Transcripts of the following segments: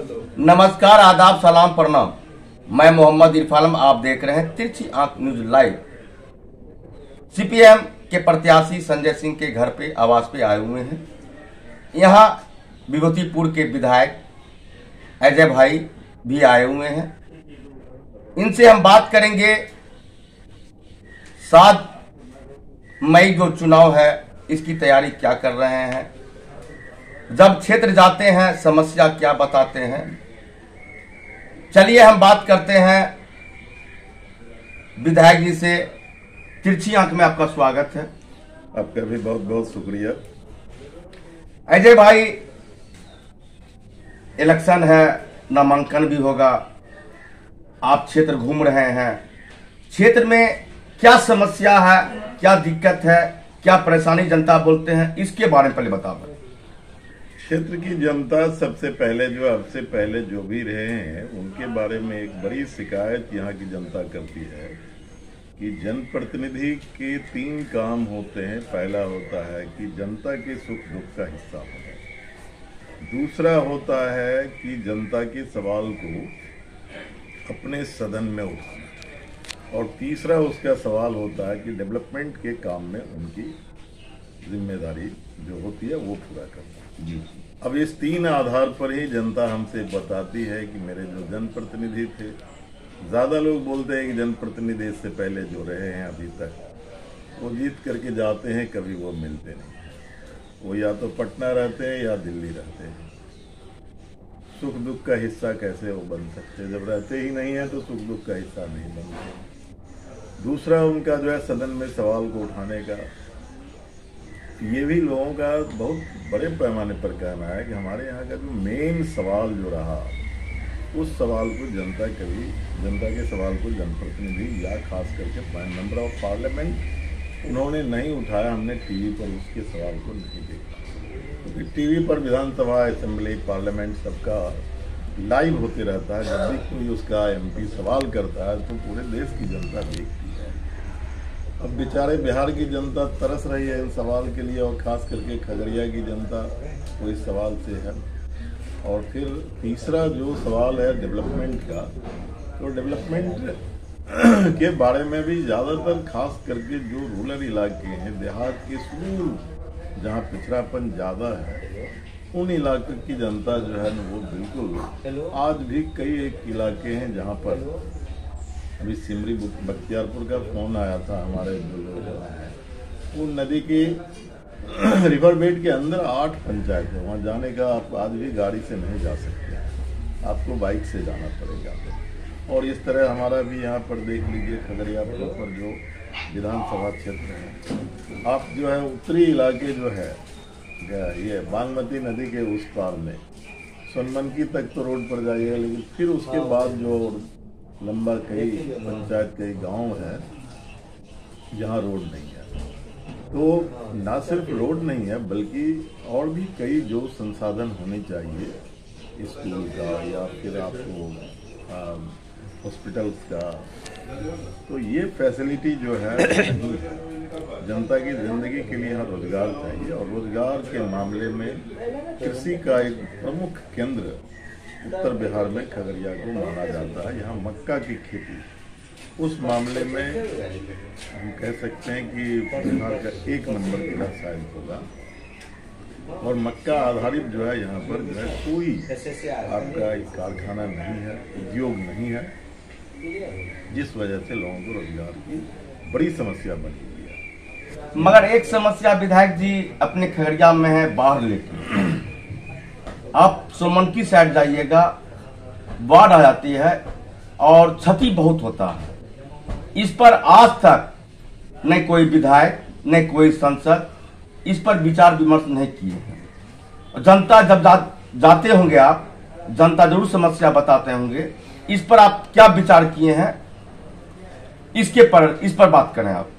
नमस्कार, आदाब, सलाम, प्रणाम। मैं मोहम्मद इरफान, आप देख रहे हैं तिरछी आंख न्यूज लाइव। सीपीएम के प्रत्याशी संजय सिंह के घर पे आवास पे आए हुए हैं। यहाँ विभूतिपुर के विधायक अजय भाई भी आए हुए हैं। इनसे हम बात करेंगे 7 मई जो चुनाव है इसकी तैयारी क्या कर रहे हैं, जब क्षेत्र जाते हैं समस्या क्या बताते हैं। चलिए हम बात करते हैं विधायक जी से। तिरछी आंख में आपका स्वागत है। आपका भी बहुत बहुत शुक्रिया। अजय भाई, इलेक्शन है, नामांकन भी होगा, आप क्षेत्र घूम रहे हैं। क्षेत्र में क्या समस्या है, क्या दिक्कत है, क्या परेशानी जनता बोलते हैं, इसके बारे में पहले बताओ। क्षेत्र की जनता सबसे पहले आपसे पहले जो भी रहे हैं उनके बारे में एक बड़ी शिकायत यहाँ की जनता करती है कि जनप्रतिनिधि के 3 काम होते हैं। पहला होता है कि जनता के सुख दुख का हिस्सा होना, दूसरा होता है कि जनता के सवाल को अपने सदन में उठाना, और तीसरा उसका सवाल होता है कि डेवलपमेंट के काम में उनकी जिम्मेदारी जो होती है वो पूरा करना। जी, अब इस 3 आधार पर ही जनता हमसे बताती है कि मेरे जो जनप्रतिनिधि थे, ज्यादा लोग बोलते हैं कि जनप्रतिनिधि इससे पहले जो रहे हैं अभी तक, वो जीत करके जाते हैं, कभी वो मिलते नहीं। वो या तो पटना रहते हैं या दिल्ली रहते हैं। सुख दुख का हिस्सा कैसे वो बन सकते, जब रहते ही नहीं है तो सुख दुख का हिस्सा नहीं बनते। दूसरा उनका जो है सदन में सवाल को उठाने का, ये भी लोगों का बहुत बड़े पैमाने पर कहना है कि हमारे यहाँ का जो मेन सवाल जो रहा, उस सवाल को जनता के सवाल को जनप्रतिनिधि या खास करके मेंबर ऑफ पार्लियामेंट उन्होंने नहीं उठाया। हमने टीवी पर उसके सवाल को नहीं देखा, क्योंकि टीवी पर विधानसभा, असेंबली, पार्लियामेंट सबका लाइव होते रहता है। जब भी कोई उसका एमपी सवाल करता है तो पूरे देश की जनता देखती है। अब बेचारे बिहार की जनता तरस रही है इन सवाल के लिए, और खास करके खगड़िया की जनता वो इस सवाल से है। और फिर तीसरा जो सवाल है डेवलपमेंट का, तो डेवलपमेंट के बारे में भी ज़्यादातर खास करके जो रूरल इलाके हैं, देहात के सुदूर जहाँ पिछड़ापन ज़्यादा है, उन इलाकों की जनता जो है वो बिल्कुल, आज भी कई एक इलाके हैं जहाँ पर अभी सिमरी बख्तियारपुर का फोन आया था हमारे जो लोग हैं, वो नदी के रिवर बेड के अंदर 8 पंचायत है। वहाँ जाने का आप आज भी गाड़ी से नहीं जा सकते, आपको बाइक से जाना पड़ेगा। और इस तरह हमारा भी यहाँ पर देख लीजिए खगड़िया पर जो विधानसभा क्षेत्र है, आप जो है उत्तरी इलाके जो है ये बागमती नदी के उस पार में सोनमनकी तक तो रोड पर जाइएगा, लेकिन फिर उसके बाद जो लंबा कई पंचायत, कई गांव है जहां रोड नहीं है। तो ना सिर्फ रोड नहीं है बल्कि और भी कई जो संसाधन होने चाहिए, स्कूल का या फिर आपको हॉस्पिटल्स का, तो ये फैसिलिटी जो है जनता की जिंदगी के लिए यहाँ रोजगार चाहिए। और रोजगार के मामले में कृषि का एक प्रमुख केंद्र उत्तर बिहार में खगड़िया को माना जाता है। यहाँ मक्का की खेती, उस मामले में हम कह सकते हैं कि बिहार का 1 नंबर का शायद होगा। और मक्का आधारित जो है यहाँ पर जो है कोई आपका एक कारखाना नहीं है, उद्योग नहीं है, जिस वजह से लोगों को रोजगार की बड़ी समस्या बनी हुई है। मगर एक समस्या विधायक जी अपने खगड़िया में है, बाढ़ लेके आप सोमनकी साइड जाइएगा, बाढ़ आ जाती है और क्षति बहुत होता है। इस पर आज तक न कोई विधायक न कोई सांसद इस पर विचार विमर्श नहीं किए हैं। जनता जब जाते होंगे, आप जनता जरूर समस्या बताते होंगे, इस पर आप क्या विचार किए हैं, इस पर बात करें आप।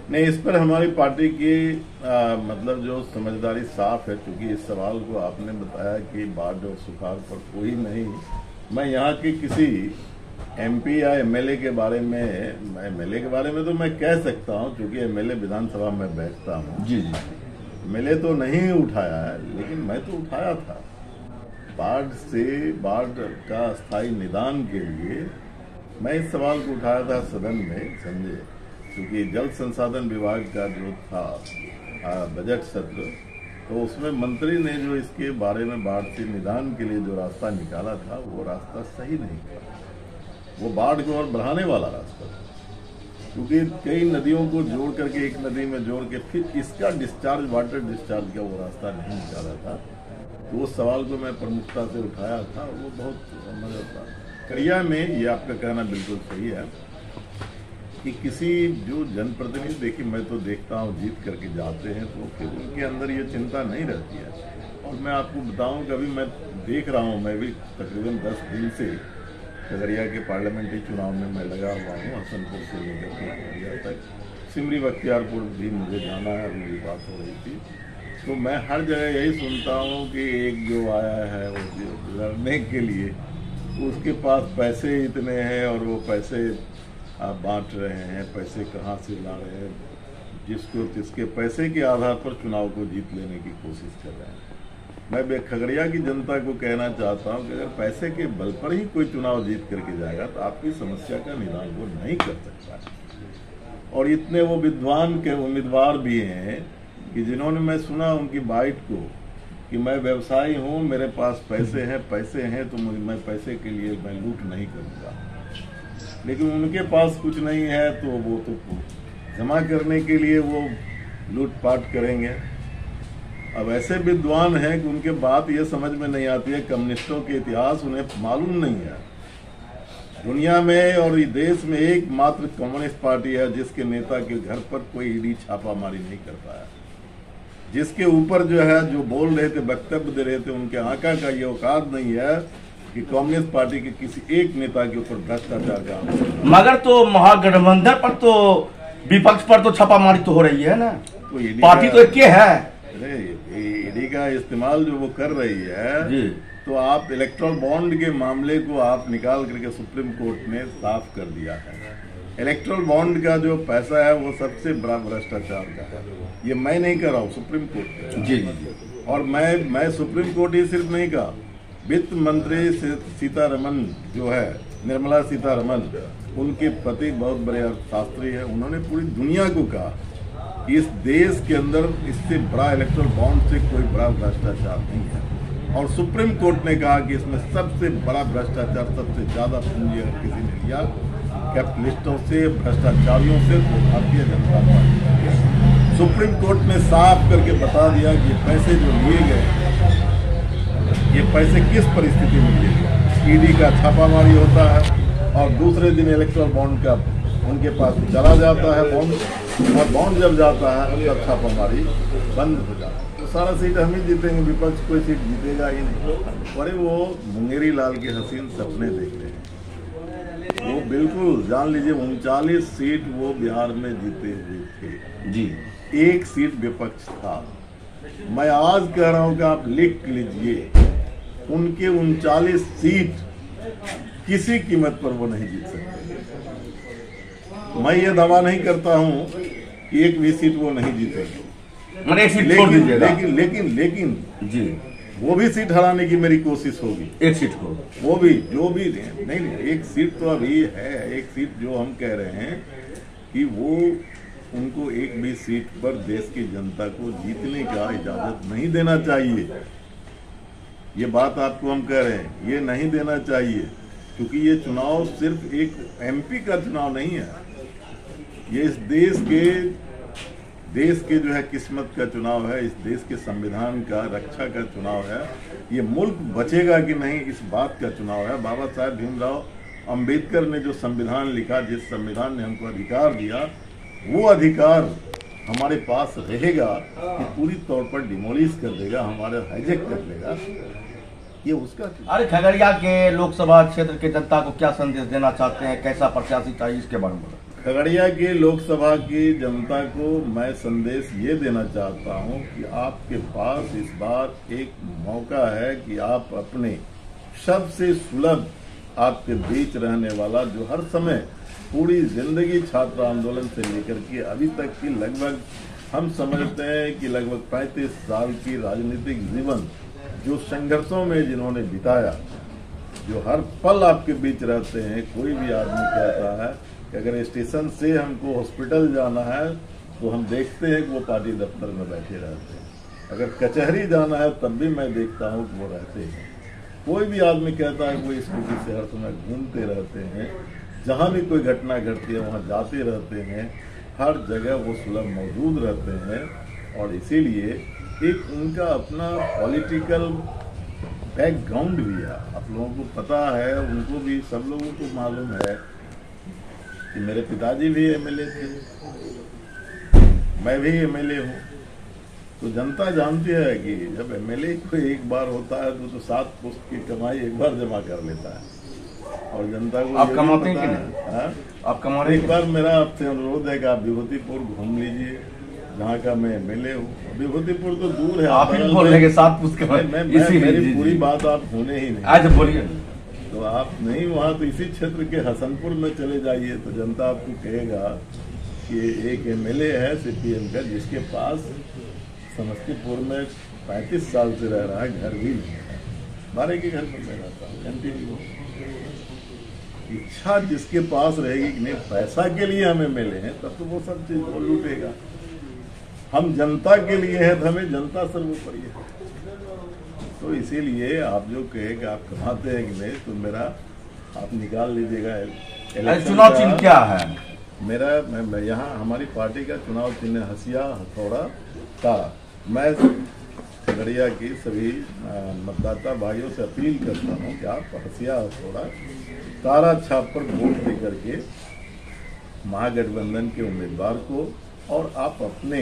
नहीं, इस पर हमारी पार्टी की मतलब जो समझदारी साफ है, क्योंकि इस सवाल को आपने बताया कि बाढ़ और सुखाड़ पर कोई नहीं, मैं यहाँ के किसी एमपी या एमएलए के बारे में, एमएलए के बारे में तो मैं कह सकता हूँ क्योंकि एमएलए विधानसभा में बैठता हूँ। जी जी, एमएलए तो नहीं उठाया है, लेकिन मैं तो उठाया था। बाढ़ का स्थायी निदान के लिए मैं इस सवाल को उठाया था सदन में संजय, क्योंकि जल संसाधन विभाग का जो था बजट सत्र, तो उसमें मंत्री ने जो इसके बारे में बाढ़ से निदान के लिए जो रास्ता निकाला था वो रास्ता सही नहीं था। वो बाढ़ को और बढ़ाने वाला रास्ता था, क्योंकि कई नदियों को जोड़ करके एक नदी में जोड़ के फिर इसका डिस्चार्ज, वाटर डिस्चार्ज का वो रास्ता नहीं निकाला था। तो उस सवाल को मैं प्रमुखता से उठाया था, वो बहुत मजा था। खगड़िया में ये आपका कहना बिल्कुल सही है कि किसी जो जनप्रतिनिधि, देखिए मैं तो देखता हूँ जीत करके जाते हैं तो फिर उनके अंदर ये चिंता नहीं रहती है। और मैं आपको बताऊं कि अभी मैं देख रहा हूँ, मैं भी तकरीबन 10 दिन से खगड़िया के पार्लियामेंट्री चुनाव में मैं लगा हुआ हूँ, हसनपुर से लेकर के खगड़िया तक, सिमरी बख्तियारपुर भी मुझे जाना है, अभी भी बात हो रही थी। तो मैं हर जगह यही सुनता हूँ कि एक जो आया है वो जो लड़ने के लिए उसके पास पैसे इतने हैं और वो पैसे आप बांट रहे हैं, पैसे कहाँ से ला रहे हैं, जिसके पैसे के आधार पर चुनाव को जीत लेने की कोशिश कर रहे हैं। मैं खगड़िया की जनता को कहना चाहता हूं कि अगर पैसे के बल पर ही कोई चुनाव जीत करके जाएगा तो आपकी समस्या का निदान वो नहीं कर सकता। और इतने वो विद्वान के उम्मीदवार भी हैं कि जिन्होंने, मैं सुना उनकी बाइट को कि मैं व्यवसायी हूं, मेरे पास पैसे हैं तो मैं पैसे के लिए मैं लूट नहीं करूंगा। लेकिन उनके पास कुछ नहीं है तो वो तो जमा करने के लिए वो लूटपाट करेंगे। अब ऐसे विद्वान हैं कि उनके बात ये समझ में नहीं आती है, कम्युनिस्टों के इतिहास उन्हें मालूम नहीं है। दुनिया में और देश में एकमात्र कम्युनिस्ट पार्टी है जिसके नेता के घर पर कोई ईडी छापामारी नहीं कर पाया, जिसके ऊपर जो है जो बोल रहे थे, वक्तव्य दे रहे थे, उनके आका का ये औकात नहीं है कि कांग्रेस पार्टी के किसी एक नेता के ऊपर भ्रष्टाचार का। मगर तो महागठबंधन पर तो, विपक्ष पर तो छापामारी तो हो रही है ना, तो पार्टी तो एक है। ईडी का इस्तेमाल जो वो कर रही है जी। तो आप इलेक्ट्रल बॉन्ड के मामले को आप निकाल करके सुप्रीम कोर्ट ने साफ कर दिया है। इलेक्ट्रल बॉन्ड का जो पैसा है वो सबसे बड़ा भ्रष्टाचार का है। ये मैं नहीं कर रहा हूँ, सुप्रीम कोर्ट जी। और मैं सुप्रीम कोर्ट ही सिर्फ नहीं कहा, वित्त मंत्री सीतारमन जो है, निर्मला सीतारमन, उनके पति बहुत बड़े अर्थशास्त्री है, उन्होंने पूरी दुनिया को कहा इस देश के अंदर इससे बड़ा इलेक्ट्रल बॉन्ड से कोई बड़ा भ्रष्टाचार नहीं है। और सुप्रीम कोर्ट ने कहा कि इसमें सबसे बड़ा भ्रष्टाचार, सबसे ज्यादा पूंजी अगर किसी ने लिया कैपिटलिस्टों से, भ्रष्टाचारियों से, तो Bharatiya Janata party. Supreme court ने साफ करके बता दिया कि पैसे जो लिए गए, ये पैसे किस परिस्थिति में लिए गए। ईडी का छापामारी होता है और दूसरे दिन इलेक्ट्रल बॉन्ड का उनके पास चला जाता है बॉन्ड, और बॉन्ड जब जाता है तब छापामारी बंद हो जाता है। तो सारा सीट हम ही जीतेंगे, विपक्ष कोई सीट जीतेगा ही नहीं। अरे वो मुंगेरी लाल के हसीन सपने देख रहे हैं। वो बिल्कुल जान लीजिए 39 सीट वो बिहार में जीते हुए थे जी, 1 सीट विपक्ष था। मैं आज कह रहा हूं कि आप लिख लीजिए, उनके 39 सीट किसी कीमत पर वो नहीं जीत सकते। मैं ये दावा नहीं करता हूं कि एक भी सीट वो नहीं जीतेंगे, मैंने एक सीट छोड़ दीजिएगा। लेकिन जी, वो भी सीट हराने की मेरी कोशिश होगी। एक सीट को, वो भी जो भी नहीं, एक सीट तो अभी है, एक सीट जो हम कह रहे हैं कि वो उनको एक भी सीट पर देश की जनता को जीतने का इजाजत नहीं देना चाहिए। ये बात आपको हम कह रहे हैं, ये नहीं देना चाहिए, क्योंकि ये चुनाव सिर्फ एक एमपी का चुनाव नहीं है, ये इस देश के जो है किस्मत का चुनाव है, इस देश के संविधान का रक्षा का चुनाव है। ये मुल्क बचेगा कि नहीं इस बात का चुनाव है। बाबा साहेब भीमराव अंबेडकर ने जो संविधान लिखा, जिस संविधान ने हमको अधिकार दिया, वो अधिकार हमारे पास रहेगा कि पूरी तौर पर डिमोलिश कर देगा, हमारा हाईजैक कर देगा, ये उसका। अरे खगड़िया के लोकसभा क्षेत्र के जनता को क्या संदेश देना चाहते हैं, कैसा प्रत्याशी चाहिए, इसके बारे में बताएं। खगड़िया के लोकसभा की जनता को मैं संदेश ये देना चाहता हूं कि आपके पास इस बार एक मौका है कि आप अपने सबसे सुलभ, आपके बीच रहने वाला, जो हर समय पूरी जिंदगी छात्र आंदोलन से लेकर के अभी तक की लगभग हम समझते हैं कि लगभग 35 साल की राजनीतिक जीवन जो संघर्षों में जिन्होंने बिताया, जो हर पल आपके बीच रहते हैं। कोई भी आदमी कहता है कि अगर स्टेशन से हमको हॉस्पिटल जाना है तो हम देखते हैं कि वो पार्टी दफ्तर में बैठे रहते हैं, अगर कचहरी जाना है तब भी मैं देखता हूँ कि वो रहते हैं। कोई भी आदमी कहता है वो स्कूटी से हर समय घूमते रहते हैं, जहाँ भी कोई घटना घटती है वहाँ जाते रहते हैं, हर जगह वो सुलभ मौजूद रहते हैं। और इसीलिए एक उनका अपना पॉलिटिकल बैकग्राउंड भी है, आप लोगों को पता है, उनको भी, सब लोगों को मालूम है कि मेरे पिताजी भी एमएलए थे, मैं भी एमएलए हूँ। तो जनता जानती है कि जब एमएलए को एक बार होता है तो 7 पुश्त की कमाई एक बार जमा कर लेता है। और जनता को आप कमाते हैं कि नहीं? आप कमा रहे? एक बार मेरा आपसे अनुरोध है कि आप विभूतिपुर घूम लीजिए, जहाँ का मैं एमएलए हूँ। विभूतिपुर तो दूर है, आप ही बोल रहे हैं 7 पुश्त कमाई। मेरी पूरी बात आप होने ही नहीं। आज बोलिए। तो आप नहीं, वहाँ तो इसी क्षेत्र के हसनपुर में चले जाइए तो जनता आपको कहेगा कि एक एमएलए है सीपीएम का, जिसके पास समस्तीपुर में 35 साल से रह रहा है, घर भी नहीं है, बारे के घर पर मैं रहता हूँ कंटिन्यू। इच्छा जिसके पास रहेगी कि नहीं पैसा के लिए हम एमएलए हैं, तब तो वो सब चीज वो लूटेगा। हम जनता के लिए हैं तो हमें जनता सर्वोपरि है। तो इसीलिए आप जो कहे कि आप कमाते हैं कि नहीं, तो मेरा आप निकाल लीजिएगा। चुनाव चिन्ह क्या है मेरा? मैं यहाँ हमारी पार्टी का चुनाव चिन्ह हसिया, हथौड़ा, तारा। मैं खगड़िया की सभी मतदाता भाइयों से अपील करता हूँ कि आप हसिया, हथौड़ा, तारा छाप पर वोट दे करके महागठबंधन के उम्मीदवार को, और आप अपने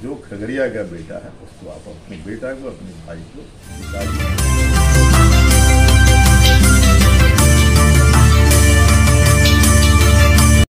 जो खगड़िया का बेटा है उसको, आप अपने बेटा को, अपने भाई को जिताइए।